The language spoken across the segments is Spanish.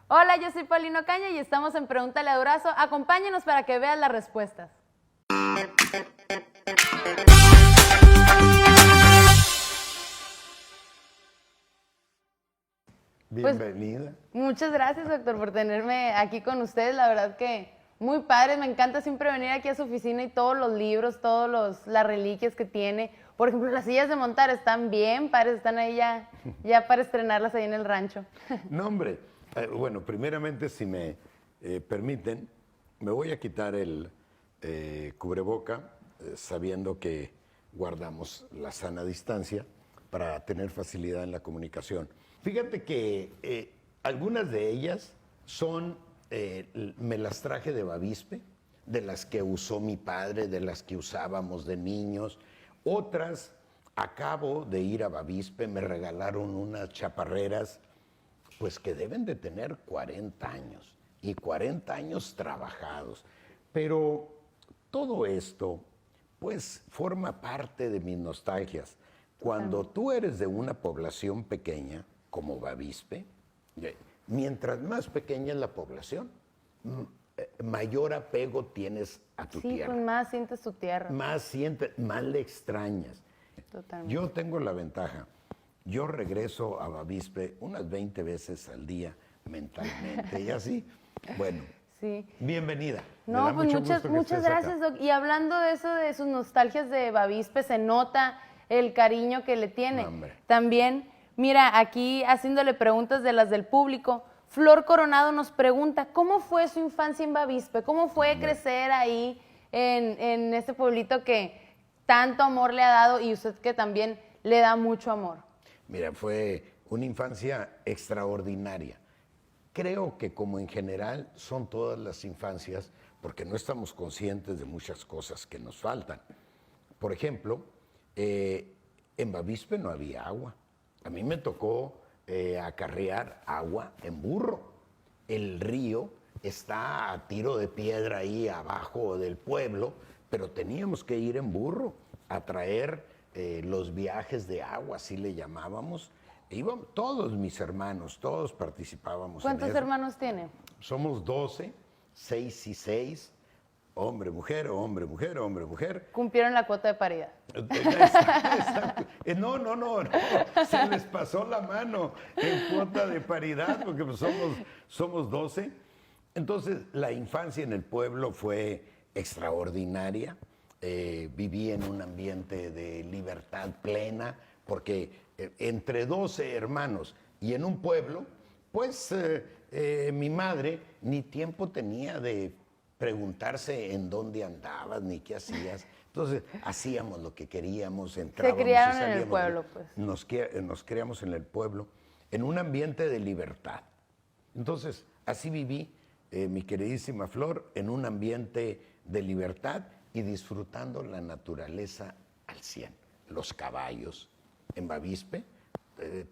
Hola, yo soy Paulino Caña y estamos en Pregúntale a Durazo. Acompáñenos para que vean las respuestas. Bienvenida. Muchas gracias, doctor, por tenerme aquí con ustedes. La verdad que muy padre. Me encanta siempre venir aquí a su oficina y todos los libros, las reliquias que tiene. Por ejemplo, las sillas de montar están bien padres, están ahí ya para estrenarlas ahí en el rancho. No, hombre. Bueno, primeramente, si me permiten, me voy a quitar el cubreboca, sabiendo que guardamos la sana distancia para tener facilidad en la comunicación. Fíjate que algunas de ellas me las traje de Bavispe, de las que usó mi padre, de las que usábamos de niños. Otras, acabo de ir a Bavispe, me regalaron unas chaparreras, pues que deben de tener 40 años, y 40 años trabajados. Pero todo esto, pues, forma parte de mis nostalgias. Cuando tú eres de una población pequeña, como Bavispe, mientras más pequeña es la población, mayor apego tienes a tu tierra. Sí, pues más sientes tu tierra. Más le extrañas. Totalmente. Yo tengo la ventaja. Yo regreso a Bavispe unas 20 veces al día mentalmente y así. Bueno, sí. Bienvenida. No, pues muchas gracias, Doc. Y hablando de eso, de sus nostalgias de Bavispe, se nota el cariño que le tiene. Hombre. También, mira, aquí haciéndole preguntas de las del público, Flor Coronado nos pregunta, ¿cómo fue su infancia en Bavispe? ¿Cómo fue crecer ahí en este pueblito que tanto amor le ha dado y usted que también le da mucho amor? Mira, fue una infancia extraordinaria. Creo que como en general son todas las infancias, porque no estamos conscientes de muchas cosas que nos faltan. Por ejemplo, en Bavispe no había agua. A mí me tocó acarrear agua en burro. El río está a tiro de piedra ahí abajo del pueblo, pero teníamos que ir en burro a traer los viajes de agua, así le llamábamos. Íbamos, todos mis hermanos, todos participábamos. ¿Cuántos hermanos tiene? Somos 12, 6 y 6, hombre, mujer, hombre, mujer, hombre, mujer. Cumplieron la cuota de paridad. Exacto. No, se les pasó la mano en cuota de paridad porque pues somos 12. Entonces, la infancia en el pueblo fue extraordinaria. Viví en un ambiente de libertad plena porque entre 12 hermanos y en un pueblo, pues mi madre ni tiempo tenía de preguntarse en dónde andabas ni qué hacías. Entonces, hacíamos lo que queríamos, entrábamos Se criaron y salíamos. en el pueblo, pues. Nos criamos en el pueblo, en un ambiente de libertad. Entonces, así viví, mi queridísima Flor, en un ambiente de libertad y disfrutando la naturaleza al 100. Los caballos. En Bavispe,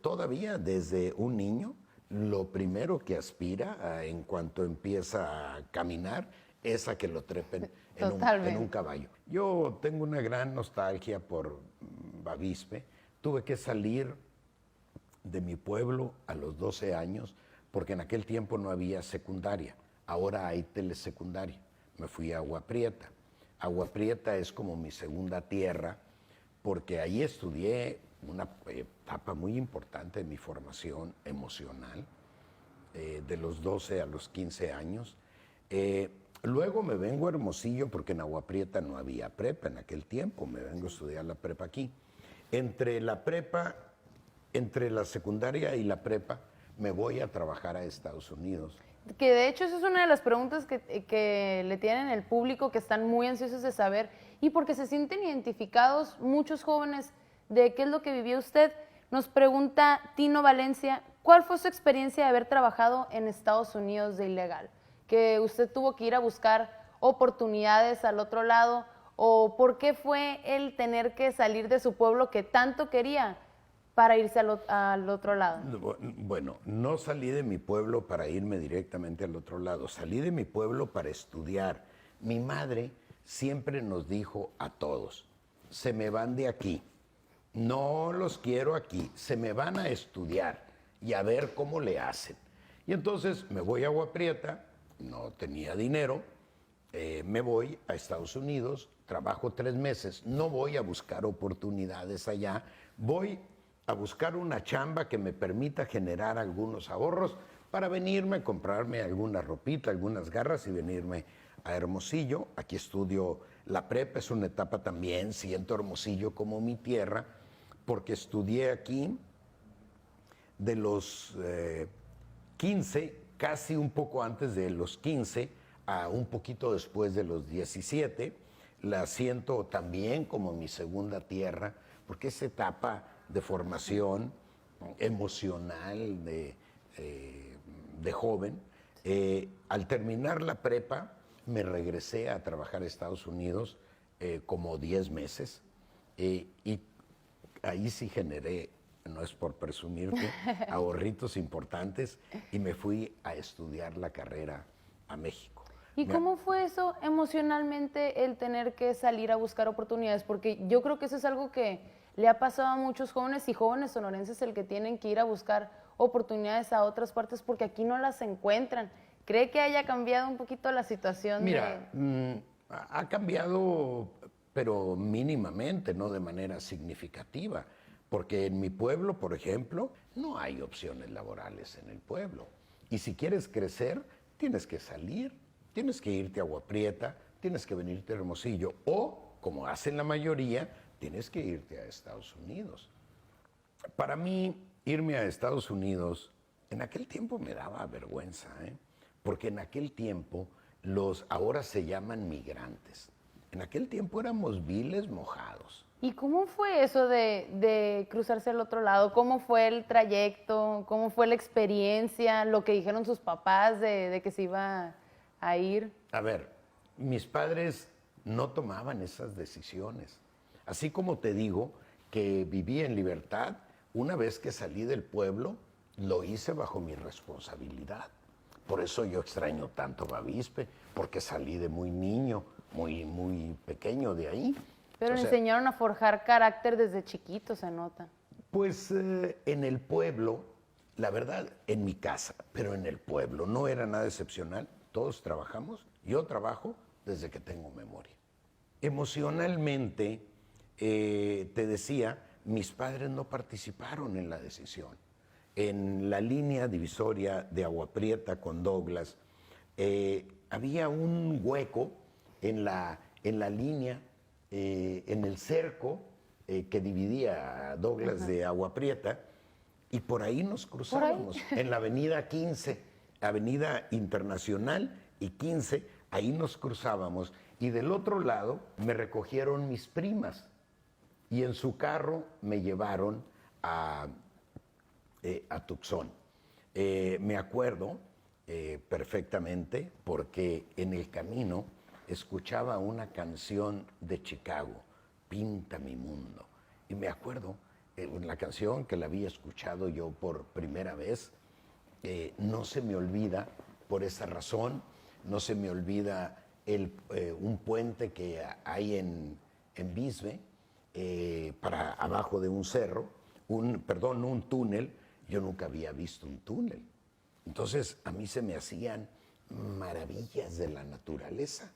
todavía desde un niño, lo primero que aspira en cuanto empieza a caminar es a que lo trepen en un caballo. Yo tengo una gran nostalgia por Bavispe. Tuve que salir de mi pueblo a los 12 años porque en aquel tiempo no había secundaria. Ahora hay telesecundaria. Me fui a Agua Prieta. Agua Prieta es como mi segunda tierra porque ahí estudié una etapa muy importante de mi formación emocional, de los 12 a los 15 años. Luego me vengo a Hermosillo porque en Agua Prieta no había prepa en aquel tiempo, me vengo a estudiar la prepa aquí. Entre la secundaria y la prepa, me voy a trabajar a Estados Unidos. Que de hecho esa es una de las preguntas que le tienen el público, que están muy ansiosos de saber, y porque se sienten identificados muchos jóvenes de qué es lo que vivió usted. Nos pregunta Tino Valencia, ¿cuál fue su experiencia de haber trabajado en Estados Unidos de ilegal? ¿Que usted tuvo que ir a buscar oportunidades al otro lado? ¿O por qué fue el tener que salir de su pueblo que tanto quería para irse al otro lado? Bueno, no salí de mi pueblo para irme directamente al otro lado, salí de mi pueblo para estudiar. Mi madre siempre nos dijo a todos, se me van de aquí, no los quiero aquí, se me van a estudiar y a ver cómo le hacen. Y entonces me voy a Agua Prieta, no tenía dinero, me voy a Estados Unidos, trabajo 3 meses, no voy a buscar oportunidades allá, voy a buscar una chamba que me permita generar algunos ahorros para venirme a comprarme alguna ropita, algunas garras y venirme a Hermosillo. Aquí estudio la prepa, es una etapa también, siento Hermosillo como mi tierra, porque estudié aquí de los 15, casi un poco antes de los 15, a un poquito después de los 17, la siento también como mi segunda tierra, porque esa etapa de formación emocional de joven, al terminar la prepa, me regresé a trabajar a Estados Unidos como 10 meses y ahí sí generé, no es por presumirte, ahorritos importantes y me fui a estudiar la carrera a México. ¿Y cómo fue eso emocionalmente, el tener que salir a buscar oportunidades? Porque yo creo que eso es algo que le ha pasado a muchos jóvenes y jóvenes sonorenses, el que tienen que ir a buscar oportunidades a otras partes porque aquí no las encuentran. ¿Cree que haya cambiado un poquito la situación? Mira, ha cambiado, pero mínimamente, no de manera significativa, porque en mi pueblo, por ejemplo, no hay opciones laborales en el pueblo. Y si quieres crecer, tienes que salir, tienes que irte a Agua Prieta, tienes que venirte a Hermosillo, o, como hacen la mayoría, tienes que irte a Estados Unidos. Para mí, irme a Estados Unidos, en aquel tiempo me daba vergüenza, porque en aquel tiempo ahora se llaman migrantes. En aquel tiempo éramos viles mojados. ¿Y cómo fue eso de cruzarse al otro lado? ¿Cómo fue el trayecto? ¿Cómo fue la experiencia? ¿Lo que dijeron sus papás de que se iba a ir? A ver, mis padres no tomaban esas decisiones. Así como te digo que viví en libertad, una vez que salí del pueblo, lo hice bajo mi responsabilidad. Por eso yo extraño tanto Bavispe, porque salí de muy niño, muy pequeño de ahí. Pero le enseñaron a forjar carácter desde chiquito, se nota. Pues en el pueblo, la verdad, en mi casa, pero en el pueblo no era nada excepcional. Todos trabajamos, yo trabajo desde que tengo memoria. Emocionalmente, te decía, mis padres no participaron en la decisión. En la línea divisoria de Agua Prieta con Douglas, había un hueco en la línea, en el cerco que dividía a Douglas de Agua Prieta, y por ahí nos cruzábamos, en la avenida 15, avenida Internacional y 15, ahí nos cruzábamos, y del otro lado me recogieron mis primas, y en su carro me llevaron a Tucson. Me acuerdo perfectamente porque en el camino escuchaba una canción de Chicago, Pinta mi mundo. Y me acuerdo, la canción que la había escuchado yo por primera vez, no se me olvida por esa razón, no se me olvida un puente que hay en Bisbe, para abajo de un cerro, un túnel. Yo nunca había visto un túnel. Entonces, a mí se me hacían maravillas de la naturaleza.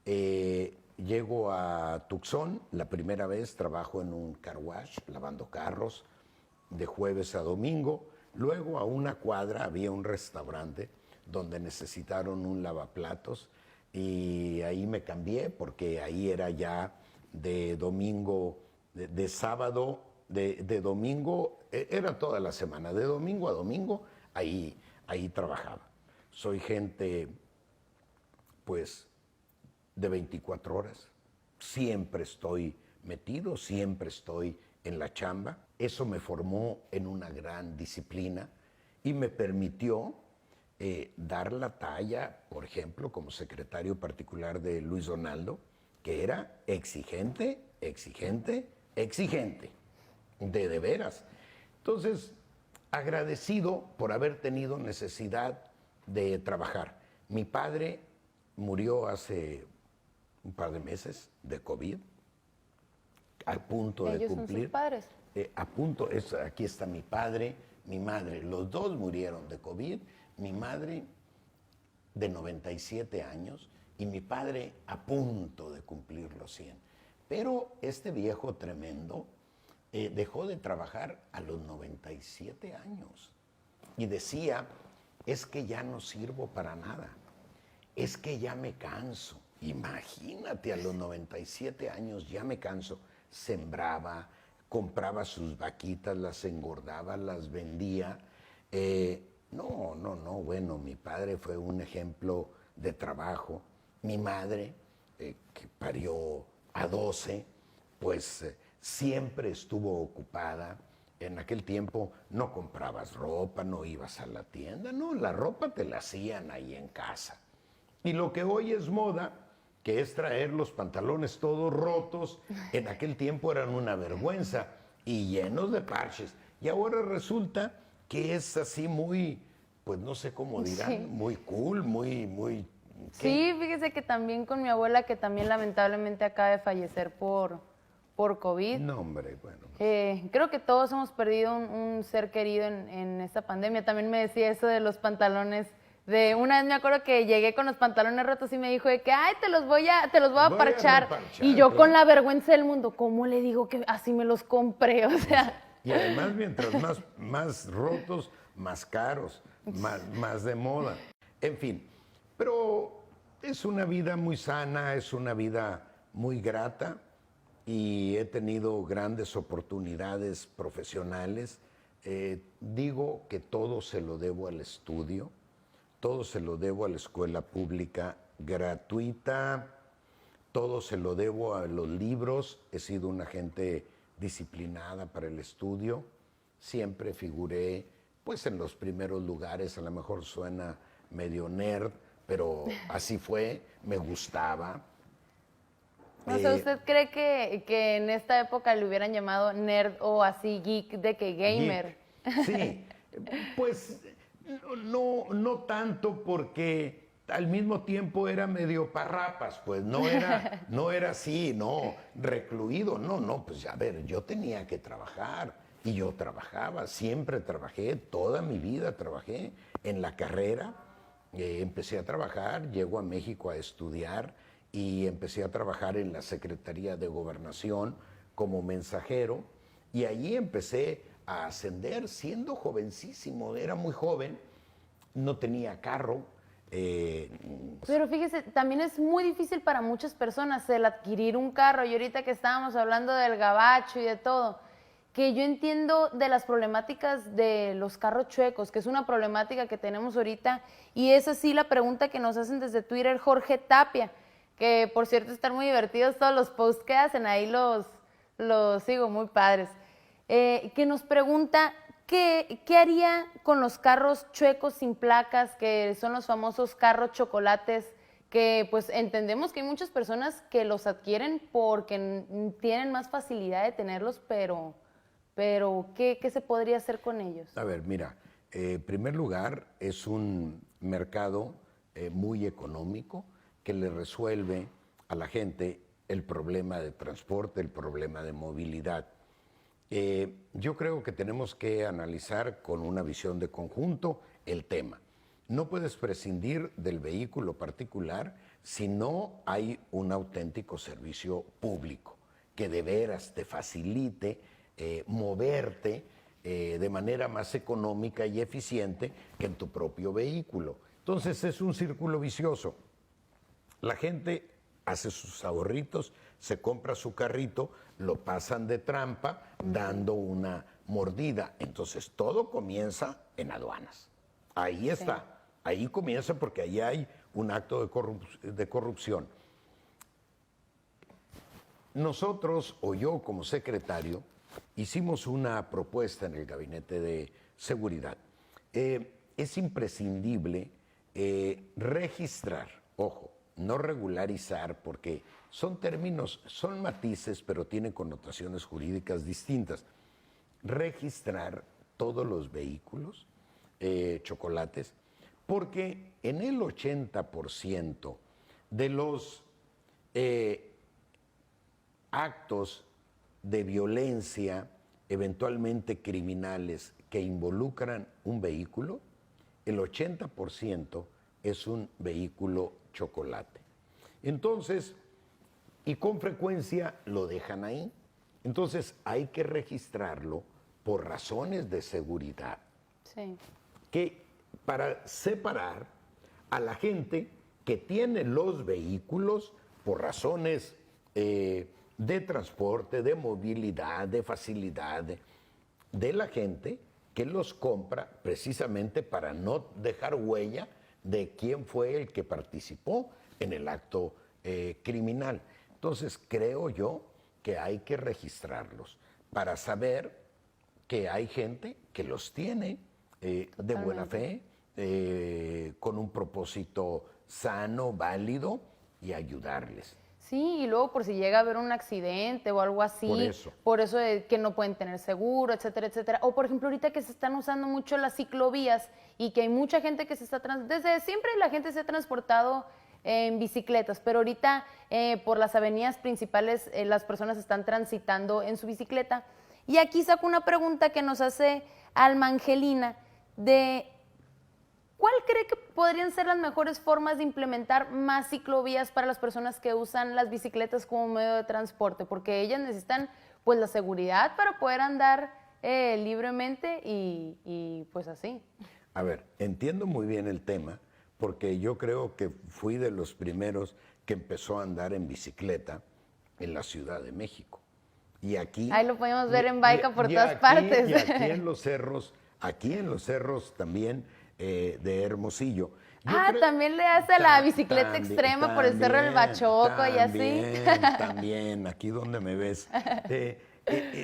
Llego a Tucson, la primera vez trabajo en un car wash, lavando carros, de jueves a domingo. Luego, a una cuadra, había un restaurante donde necesitaron un lavaplatos y ahí me cambié porque ahí era ya de domingo, de sábado, de domingo, era toda la semana, de domingo a domingo, ahí trabajaba. Soy gente, pues, de 24 horas, siempre estoy metido, siempre estoy en la chamba. Eso me formó en una gran disciplina y me permitió dar la talla, por ejemplo, como secretario particular de Luis Donaldo, que era exigente, de veras. Entonces, agradecido por haber tenido necesidad de trabajar. Mi padre murió hace un par de meses de COVID, a punto de ¿Ellos cumplir. son sus padres? Aquí está mi padre, mi madre, los dos murieron de COVID. mi madre de 97 años y mi padre a punto de cumplir los 100. Pero este viejo tremendo dejó de trabajar a los 97 años y decía, es que ya no sirvo para nada, es que ya me canso. Imagínate, a los 97 años ya me canso. Sembraba, compraba sus vaquitas, las engordaba, las vendía. Bueno, mi padre fue un ejemplo de trabajo. Mi madre, que parió a 12, pues siempre estuvo ocupada. En aquel tiempo no comprabas ropa, no ibas a la tienda, no, la ropa te la hacían ahí en casa. Y lo que hoy es moda, que es traer los pantalones todos rotos, en aquel tiempo eran una vergüenza y llenos de parches. Y ahora resulta que es así muy, pues no sé cómo dirán, Sí. muy cool, muy... ¿qué? Sí, fíjese que también con mi abuela, que también lamentablemente acaba de fallecer por COVID. No, hombre, bueno. Creo que todos hemos perdido un ser querido en esta pandemia. También me decía eso de los pantalones. Una vez me acuerdo que llegué con los pantalones rotos y me dijo de que, ay, te los voy a parchar. reparchar, Y yo claro. con la vergüenza del mundo, ¿cómo le digo que así me los compré? O sea, Y además, mientras más rotos, más caros, más de moda. En fin, pero es una vida muy sana, es una vida muy grata y he tenido grandes oportunidades profesionales. Digo que todo se lo debo al estudio, todo se lo debo a la escuela pública gratuita, todo se lo debo a los libros. He sido una gente disciplinada para el estudio. Siempre figuré pues en los primeros lugares. A lo mejor suena medio nerd, pero así fue, me gustaba. no sé, ¿usted cree que en esta época le hubieran llamado nerd o así geek de que gamer? Geek. Sí, pues no tanto, porque al mismo tiempo era medio parrapas, pues no era así, no, recluido, no, pues a ver, yo tenía que trabajar y yo trabajaba, siempre trabajé, toda mi vida trabajé en la carrera, empecé a trabajar, llego a México a estudiar y empecé a trabajar en la Secretaría de Gobernación como mensajero y allí empecé a ascender siendo jovencísimo, era muy joven, no tenía carro. Pero fíjese, también es muy difícil para muchas personas el adquirir un carro. Y ahorita que estábamos hablando del gabacho y de todo, que yo entiendo de las problemáticas de los carros chuecos, que es una problemática que tenemos ahorita, y es así la pregunta que nos hacen desde Twitter Jorge Tapia, que por cierto están muy divertidos todos los posts que hacen, ahí los sigo, muy padres, que nos pregunta qué haría con los carros chuecos sin placas, que son los famosos carros chocolates, que pues entendemos que hay muchas personas que los adquieren porque tienen más facilidad de tenerlos, pero ¿qué se podría hacer con ellos? A ver, mira, en primer lugar, es un mercado muy económico que le resuelve a la gente el problema de transporte, el problema de movilidad. Yo creo que tenemos que analizar con una visión de conjunto el tema. No puedes prescindir del vehículo particular si no hay un auténtico servicio público que de veras te facilite moverte de manera más económica y eficiente que en tu propio vehículo. Entonces es un círculo vicioso. La gente hace sus ahorritos, se compra su carrito, lo pasan de trampa dando una mordida. Entonces todo comienza en aduanas. Ahí está, sí. Ahí comienza porque ahí hay un acto de corrupción. Nosotros, o yo como secretario, hicimos una propuesta en el Gabinete de Seguridad. Es imprescindible registrar, ojo, no regularizar, porque son términos, son matices, pero tienen connotaciones jurídicas distintas. Registrar todos los vehículos chocolates, porque en el 80% de los actos de violencia, eventualmente criminales, que involucran un vehículo, el 80% es un vehículo chocolate. Entonces, y con frecuencia lo dejan ahí. Entonces hay que registrarlo por razones de seguridad. Sí. Que para separar a la gente que tiene los vehículos por razones de transporte, de movilidad, de facilidad, de la gente que los compra precisamente para no dejar huella de quién fue el que participó en el acto criminal. Entonces creo yo que hay que registrarlos para saber que hay gente que los tiene de buena fe, con un propósito sano, válido, y ayudarles. Sí, y luego por si llega a haber un accidente o algo así, por eso de que no pueden tener seguro, etcétera, etcétera. O por ejemplo ahorita que se están usando mucho las ciclovías y que hay mucha gente que se está, desde siempre la gente se ha transportado en bicicletas, pero ahorita por las avenidas principales las personas están transitando en su bicicleta. Y aquí saco una pregunta que nos hace Alma Angelina de ¿cuál cree que podrían ser las mejores formas de implementar más ciclovías para las personas que usan las bicicletas como medio de transporte? Porque ellas necesitan pues la seguridad para poder andar libremente y pues así. A ver, entiendo muy bien el tema, porque yo creo que fui de los primeros que empezó a andar en bicicleta en la Ciudad de México. Y aquí... Ahí lo podemos ver en Baica por todas partes. Y aquí en los cerros también de Hermosillo. También le hace la bicicleta extrema por el Cerro del Bachoco y así. También, aquí donde me ves.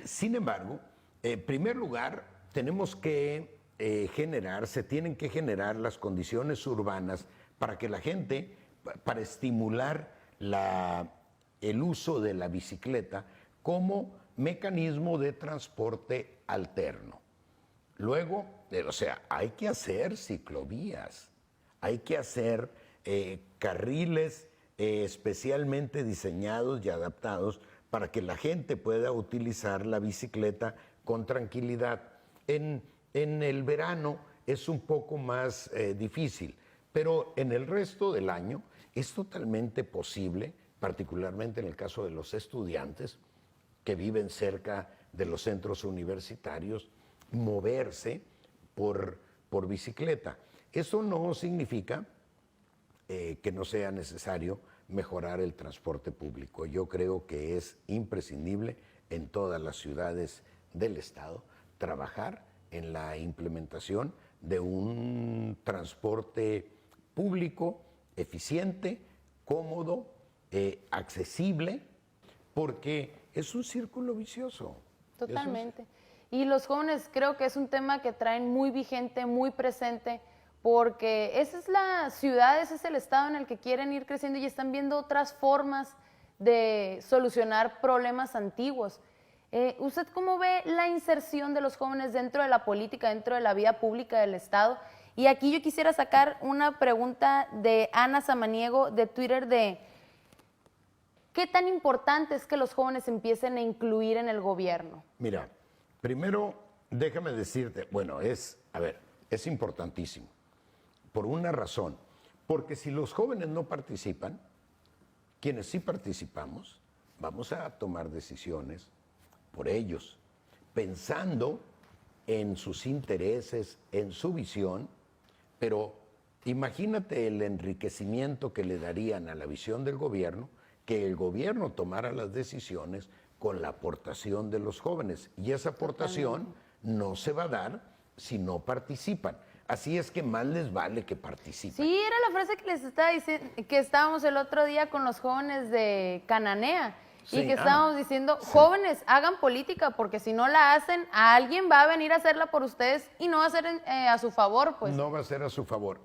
Sin embargo, en primer lugar, tenemos que se tienen que generar las condiciones urbanas para que la gente, para estimular el uso de la bicicleta como mecanismo de transporte alterno. Luego, hay que hacer ciclovías, hay que hacer carriles especialmente diseñados y adaptados para que la gente pueda utilizar la bicicleta con tranquilidad. En el verano es un poco más difícil, pero en el resto del año es totalmente posible, particularmente en el caso de los estudiantes que viven cerca de los centros universitarios, moverse por bicicleta. Eso no significa que no sea necesario mejorar el transporte público. Yo creo que es imprescindible en todas las ciudades del estado trabajar en la implementación de un transporte público eficiente, cómodo, accesible, porque es un círculo vicioso. Totalmente. Y los jóvenes creo que es un tema que traen muy vigente, muy presente, porque esa es la ciudad, ese es el estado en el que quieren ir creciendo y están viendo otras formas de solucionar problemas antiguos. ¿Usted cómo ve la inserción de los jóvenes dentro de la política, dentro de la vida pública del estado? Y aquí yo quisiera sacar una pregunta de Ana Samaniego de Twitter de ¿qué tan importante es que los jóvenes empiecen a incluir en el gobierno? Mira, primero déjame decirte, es importantísimo, por una razón, porque si los jóvenes no participan, quienes sí participamos, vamos a tomar decisiones por ellos, pensando en sus intereses, en su visión, pero imagínate el enriquecimiento que le darían a la visión del gobierno, que el gobierno tomara las decisiones con la aportación de los jóvenes. Y esa aportación no se va a dar si no participan. Así es que más les vale que participen. Sí, era la frase que les estaba diciendo, que estábamos el otro día con los jóvenes de Cananea. Sí, y que estábamos diciendo, jóvenes, hagan política, porque si no la hacen, alguien va a venir a hacerla por ustedes y no va a ser a su favor, pues. No va a ser a su favor.